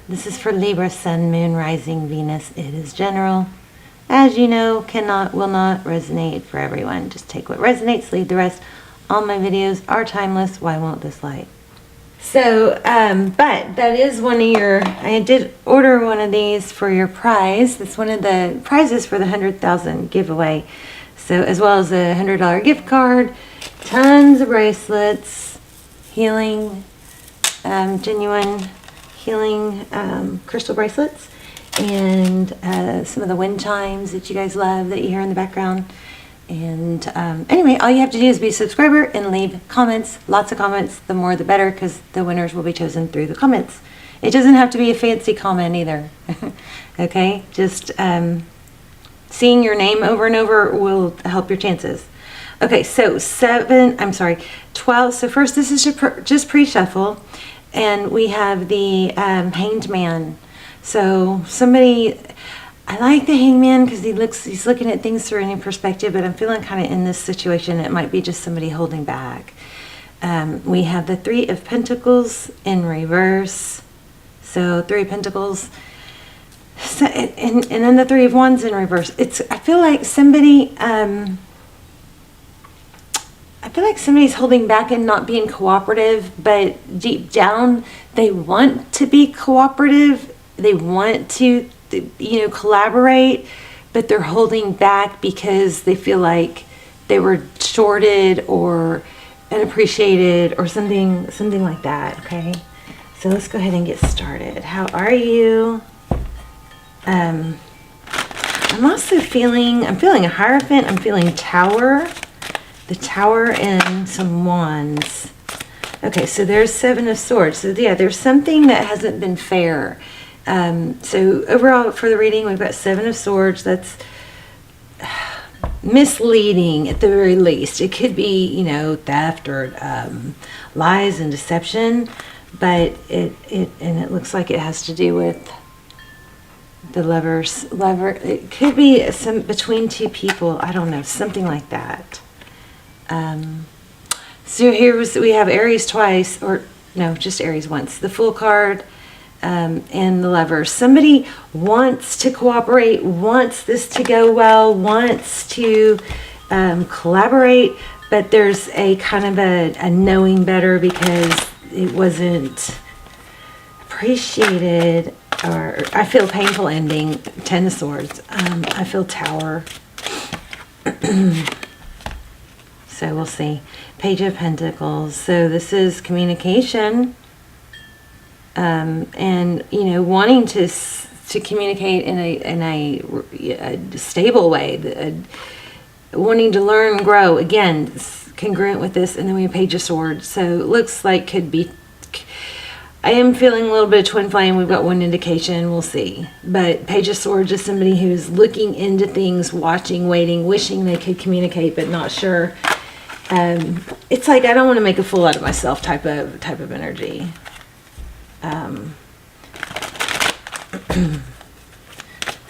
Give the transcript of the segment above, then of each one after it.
This is for Libra, Sun, Moon, Rising, Venus. It is general. As you know, will not resonate for everyone. Just take what resonates, leave the rest. All my videos are timeless. Why won't this light? So, but that is one of your, I did order one of these for your prize. That's one of the prizes for the 100,000 giveaway. So, as well as a $100 gift card, tons of bracelets, healing, genuine healing crystal bracelets, and some of the wind chimes that you guys love that you hear in the background. And anyway, all you have to do is be a subscriber and leave comments, lots of comments. The more the better, because the winners will be chosen through the comments. It doesn't have to be a fancy comment either. Okay, just seeing your name over and over will help your chances. Okay, so 12. So first, this is just pre-shuffle, and we have the Hanged Man. So somebody, I like the Hangman because he's looking at things through a new perspective, but I'm feeling kind of in this situation, it might be just somebody holding back. We have the Three of Pentacles in reverse. So Three of Pentacles, so, and then the Three of Wands in reverse. I feel like somebody, somebody's holding back and not being cooperative, but deep down they want to be cooperative. They want to, collaborate, but they're holding back because they feel like they were shorted or unappreciated or something like that. Okay, so let's go ahead and get started. How are you? I'm also feeling a Hierophant. I'm feeling Tower, the Tower, and some Wands. Okay, so there's Seven of Swords. So yeah, there's something that hasn't been fair. So overall for the reading, we've got Seven of Swords. That's misleading at the very least. It could be, theft or lies and deception, but it looks like it has to do with the lever. It could be some between two people. I don't know, something like that. So we have Aries twice, or no, just Aries once. The Fool card. And the Lover. Somebody wants to cooperate, wants this to go well, wants to collaborate, but there's a kind of a knowing better because it wasn't appreciated, or I feel painful ending. Ten of Swords. I feel Tower. So we'll see. Page of Pentacles. So this is communication. And wanting to communicate in a stable way, wanting to learn, grow. Again, congruent with this, and then we have Page of Swords. So it looks like could be. I am feeling a little bit of twin flame. We've got one indication. We'll see. But Page of Swords is somebody who's looking into things, watching, waiting, wishing they could communicate, but not sure. It's like I don't want to make a fool out of myself type of energy.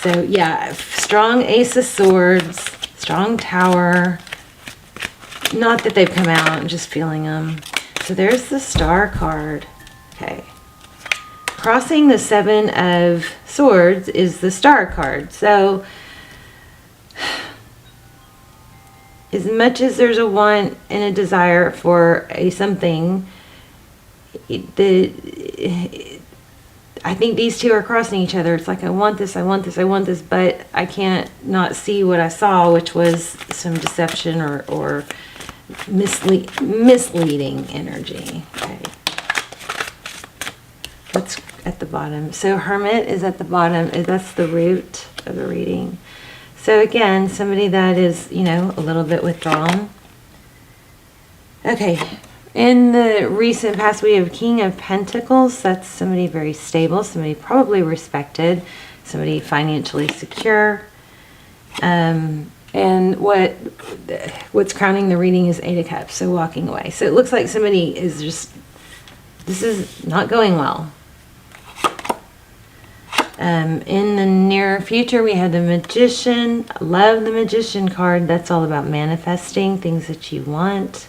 So yeah, strong Ace of Swords, strong Tower. Not that they've come out, I'm just feeling them. So there's the Star card. Okay. Crossing the Seven of Swords is the Star card. So as much as there's a want and a desire for a something, I think these two are crossing each other. It's like I want this, but I can't not see what I saw, which was some deception or misleading energy. Okay. What's at the bottom? So Hermit is at the bottom. That's the root of the reading. So again, somebody that is, a little bit withdrawn. Okay. In the recent past, we have King of Pentacles. That's somebody very stable, somebody probably respected, somebody financially secure. And what's crowning the reading is Eight of Cups, so walking away. So it looks like somebody is just, this is not going well. In the near future, we have the Magician. I love the Magician card. That's all about manifesting things that you want.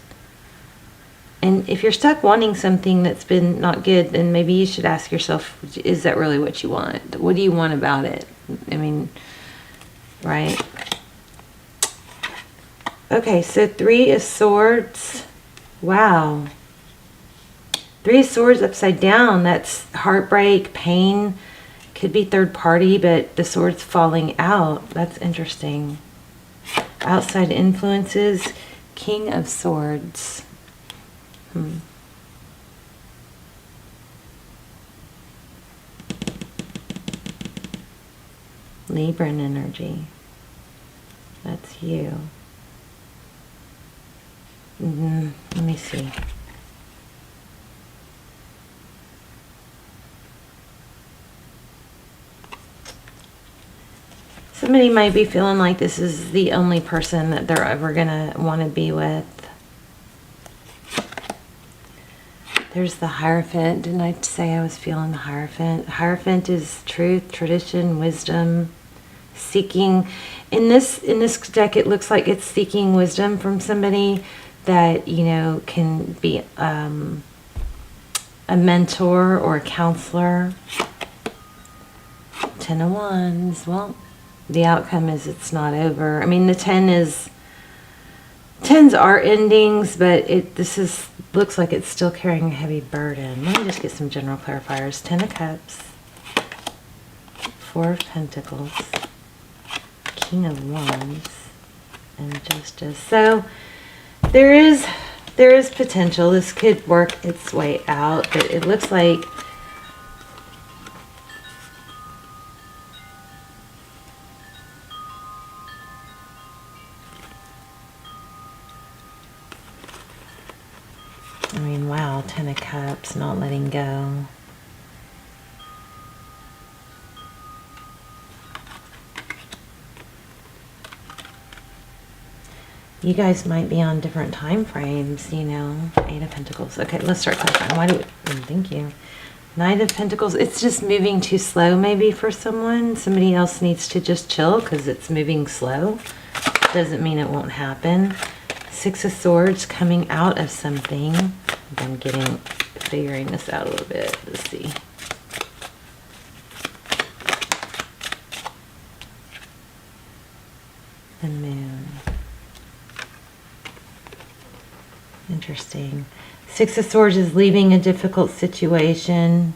And if you're stuck wanting something that's been not good, then maybe you should ask yourself, is that really what you want? What do you want about it? I mean, right? Okay, so 3 of Swords. Wow. 3 of Swords upside down. That's heartbreak, pain. Could be third party, but the Swords falling out. That's interesting. Outside influences. King of Swords. Libran energy. That's you. Let me see. Somebody might be feeling like this is the only person that they're ever gonna want to be with. There's the Hierophant. Didn't I say I was feeling the Hierophant? Hierophant is truth, tradition, wisdom, seeking. In this deck, it looks like it's seeking wisdom from somebody that, you know, can be a mentor or a counselor. 10 of Wands. Well, the outcome is it's not over. I mean, the 10s are endings, but looks like it's still carrying a heavy burden. Let me just get some general clarifiers. 10 of Cups, 4 of Pentacles, King of Wands, and Justice. So there is potential. This could work its way out, but it looks like wow, 10 of Cups, not letting go. You guys might be on different time frames, you know. 8 of Pentacles. Okay, let's start clarifying. Thank you. 9 of Pentacles. It's just moving too slow maybe for someone. Somebody else needs to just chill because it's moving slow. Doesn't mean it won't happen. 6 of Swords, coming out of something. I'm figuring this out a little bit. Let's see. The Moon. Interesting. 6 of Swords is leaving a difficult situation.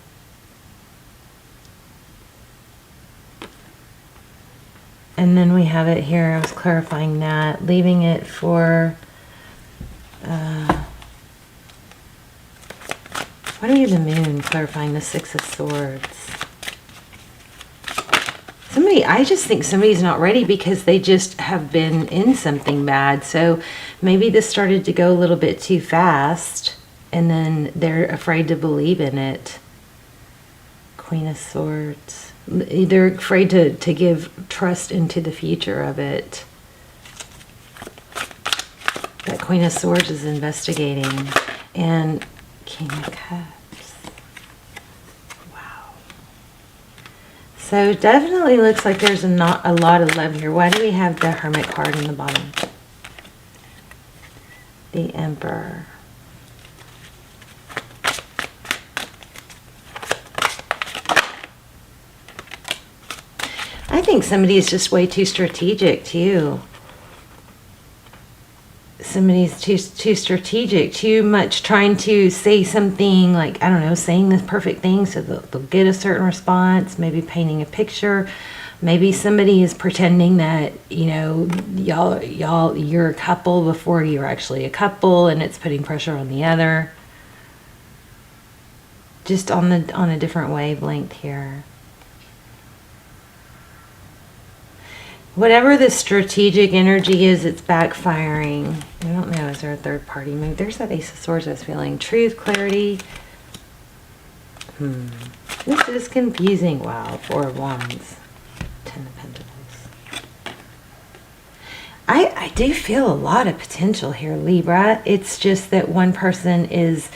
And then we have it here. I was clarifying that. Leaving it for... why do we have the Moon clarifying the 6 of Swords? I just think somebody's not ready because they just have been in something bad. So maybe this started to go a little bit too fast and then they're afraid to believe in it. Queen of Swords. They're afraid to give trust into the future of it. That Queen of Swords is investigating. And King of Cups. Wow. So definitely looks like there's not a lot of love here. Why do we have the Hermit card in the bottom? The Emperor. I think somebody is just way too strategic too. Somebody's too strategic, too much trying to say something like, I don't know, saying the perfect thing so they'll get a certain response, maybe painting a picture. Maybe somebody is pretending that, you know, you're a couple before you're actually a couple, and it's putting pressure on the other. Just on a different wavelength here. Whatever the strategic energy is, it's backfiring. I don't know, is there a third party? Maybe there's that Ace of Swords I was feeling. Truth, clarity. This is confusing. Wow, 4 of Wands. 10 of Pentacles. I do feel a lot of potential here, Libra. It's just that one person is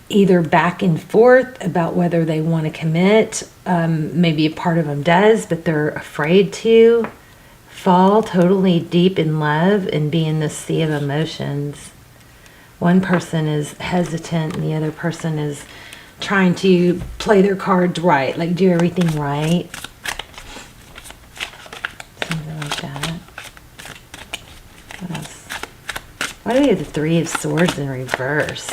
either back and forth about whether they want to commit. Maybe a part of them does, but they're afraid to fall totally deep in love and be in the sea of emotions. one person is hesitant and the other person is trying to play their cards right, like do everything right. Something like that. What else? Why do we have the Three of Swords in reverse?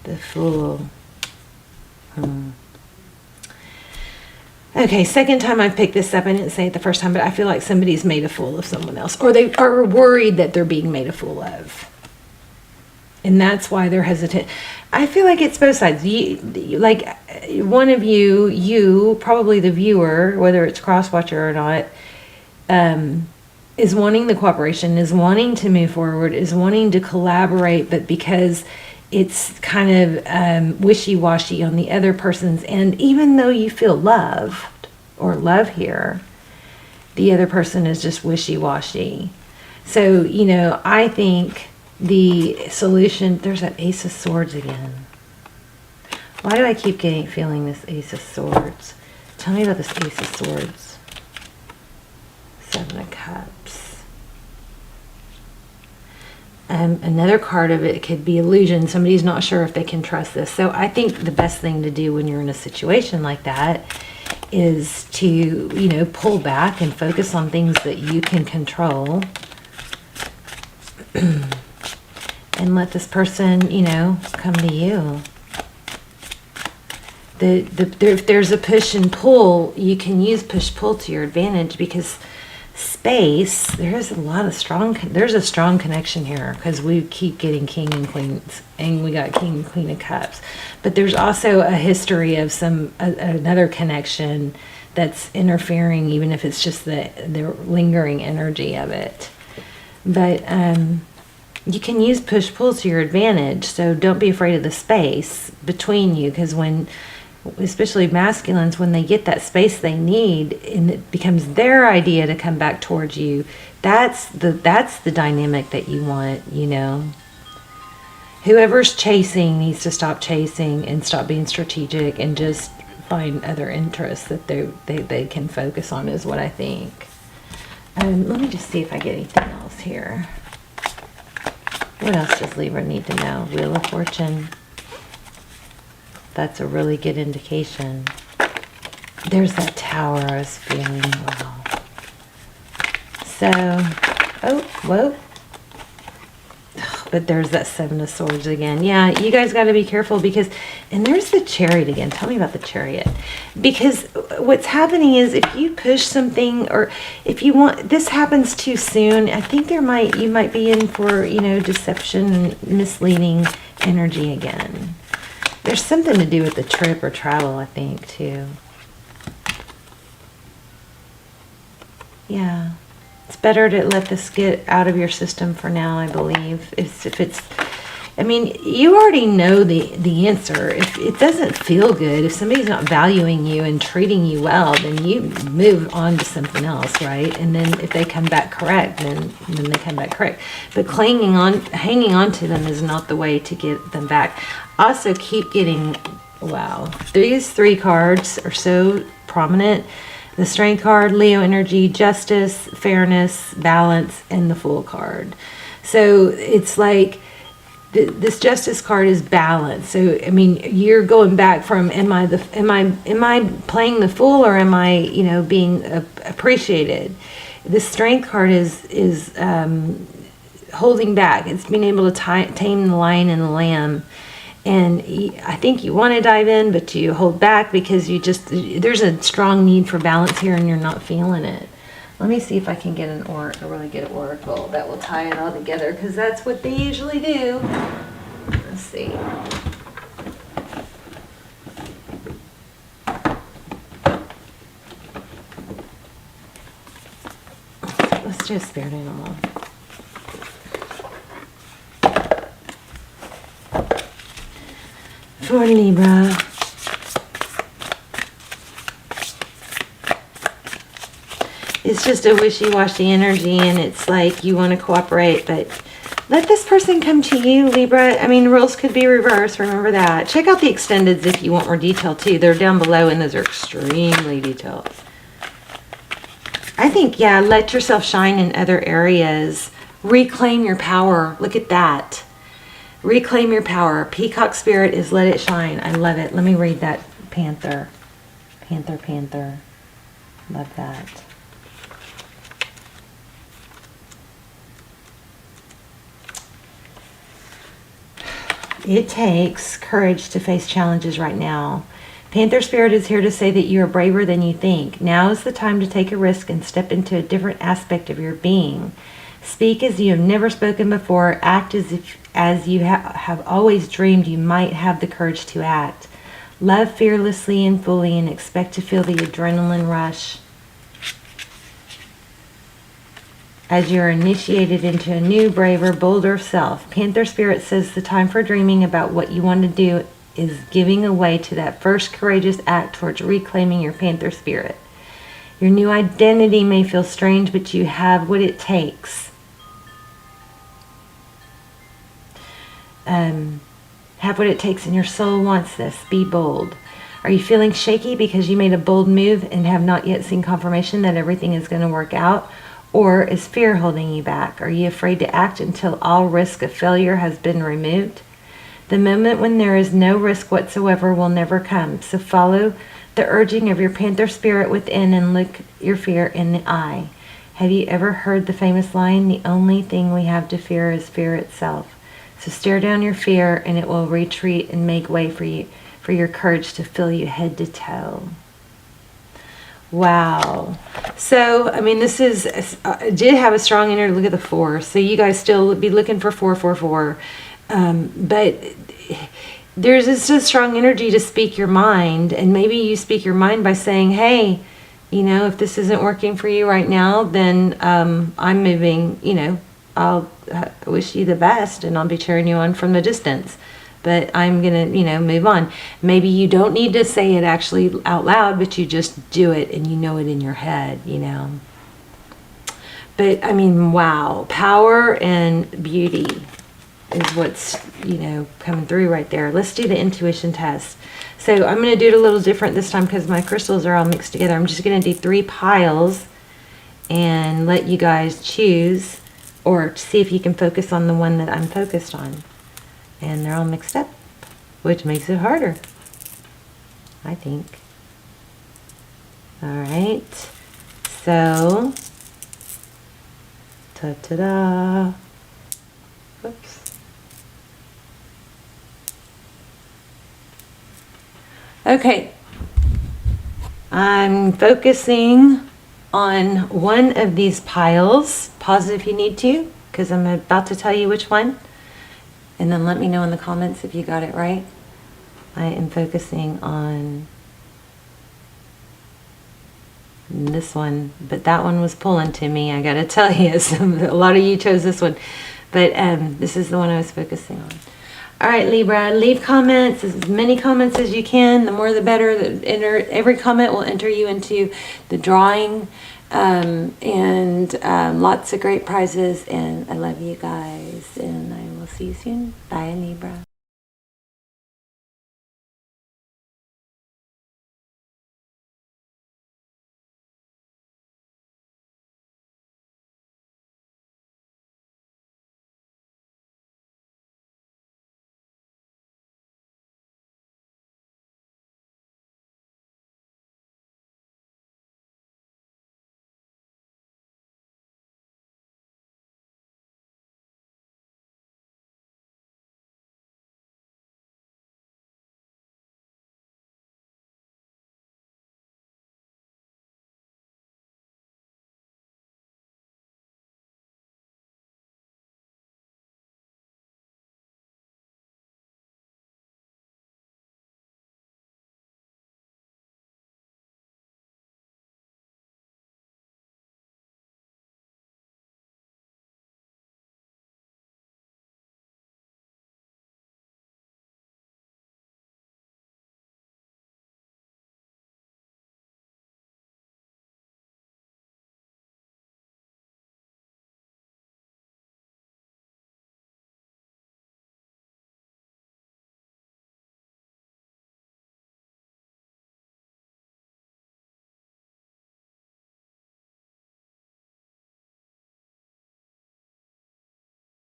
The Fool. Okay, second time I've picked this up. I didn't say it the first time, but I feel like somebody's made a fool of someone else. Or they are worried that they're being made a fool of. And that's why they're hesitant. I feel like it's both sides. Like one of you, probably the viewer, whether it's cross-watcher or not, is wanting the cooperation, is wanting to move forward, is wanting to collaborate, but because it's kind of wishy-washy on the other person's end, even though you feel loved or love here, the other person is just wishy-washy. So, you know, I think the solution, there's that Ace of Swords again. Why do I keep feeling this Ace of Swords? Tell me about this Ace of Swords. Seven of Cups. Another card of it could be illusion. Somebody's not sure if they can trust this. So I think the best thing to do when you're in a situation like that is to, you know, pull back and focus on things that you can control. And let this person, you know, come to you. If there's a push and pull, you can use push-pull to your advantage, because space, there's a strong connection here, because we keep getting King and Queens, and we got King and Queen of Cups. But there's also a history of another connection that's interfering, even if it's just the lingering energy of it. But you can use push-pull to your advantage, so don't be afraid of the space between you, because especially masculines, when they get that space they need and it becomes their idea to come back towards you, that's the dynamic that you want, you know. Whoever's chasing needs to stop chasing and stop being strategic and just find other interests that they can focus on, is what I think. Let me just see if I get anything else here. What else does Libra need to know? Wheel of Fortune. That's a really good indication. There's that Tower I was feeling. Wow. So, oh, whoa. But there's that Seven of Swords again. Yeah, you guys got to be careful, because, and there's the Chariot again. Tell me about the Chariot. Because what's happening is, if you push something, or if you want, this happens too soon, I think you might be in for, you know, deception and misleading energy again. There's something to do with the trip or travel, I think, too. Yeah. It's better to let this get out of your system for now, I believe. I mean, you already know the answer. If it doesn't feel good, if somebody's not valuing you and treating you well, then you move on to something else, right? And then if they come back correct, then they come back correct. But hanging on to them is not the way to get them back. Also, keep getting, wow, these three cards are so prominent. The Strength card, Leo energy, Justice, Fairness, Balance, and the Fool card. So it's like this Justice card is balance. So I mean, you're going back from am I playing the fool, or am I, you know, being appreciated? The Strength card is holding back. It's being able to tame the lion and the lamb. And I think you want to dive in, but you hold back because there's a strong need for balance here, and you're not feeling it. Let me see if I can get a really good oracle that will tie it all together, because that's what they usually do. Let's see. Let's do a spirit animal. For Libra. It's just a wishy-washy energy, and it's like you want to cooperate, but let this person come to you, Libra. I mean, rules could be reversed. Remember that. Check out the extendeds if you want more detail, too. They're down below, and those are extremely detailed. I think, yeah, let yourself shine in other areas. Reclaim your power. Look at that. Reclaim your power. Peacock spirit is let it shine. I love it. Let me read that. Panther. Panther, panther. Love that. It takes courage to face challenges right now. Panther Spirit is here to say that you are braver than you think. Now is the time to take a risk and step into a different aspect of your being. Speak as you have never spoken before. Act as you have always dreamed you might have the courage to act. Love fearlessly and fully and expect to feel the adrenaline rush as you are initiated into a new, braver, bolder self. Panther Spirit says the time for dreaming about what you want to do is giving away to that first courageous act towards reclaiming your Panther Spirit. Your new identity may feel strange, but you have what it takes. Have what it takes, and your soul wants this. Be bold. Are you feeling shaky because you made a bold move and have not yet seen confirmation that everything is going to work out? Or is fear holding you back? Are you afraid to act until all risk of failure has been removed? The moment when there is no risk whatsoever will never come. So follow the urging of your Panther Spirit within and look your fear in the eye. Have you ever heard the famous line, the only thing we have to fear is fear itself? So stare down your fear and it will retreat and make way for you, for your courage to fill you head to toe. Wow. So, I mean, this is, did have a strong energy. Look at the 4. So you guys still would be looking for 444. But there's just a strong energy to speak your mind. And maybe you speak your mind by saying, hey, you know, if this isn't working for you right now, then I'm moving, you know, I'll wish you the best and I'll be cheering you on from the distance. But I'm going to, you know, move on. Maybe you don't need to say it actually out loud, but you just do it and you know it in your head, you know. But, I mean, wow. Power and beauty is what's, you know, coming through right there. Let's do the intuition test. So I'm going to do it a little different this time because my crystals are all mixed together. I'm just going to do 3 piles and let you guys choose or see if you can focus on the one that I'm focused on. And they're all mixed up, which makes it harder, I think. All right, so, ta-ta-da. Whoops. Okay, I'm focusing on one of these piles. Pause if you need to, because I'm about to tell you which one. And then let me know in the comments if you got it right. I am focusing on this one, but that one was pulling to me, I gotta tell you. A lot of you chose this one, but this is the one I was focusing on. All right, Libra, leave comments, as many comments as you can. The more the better. Every comment will enter you into the drawing, and lots of great prizes. And I love you guys, and I will see you soon. Bye, Libra.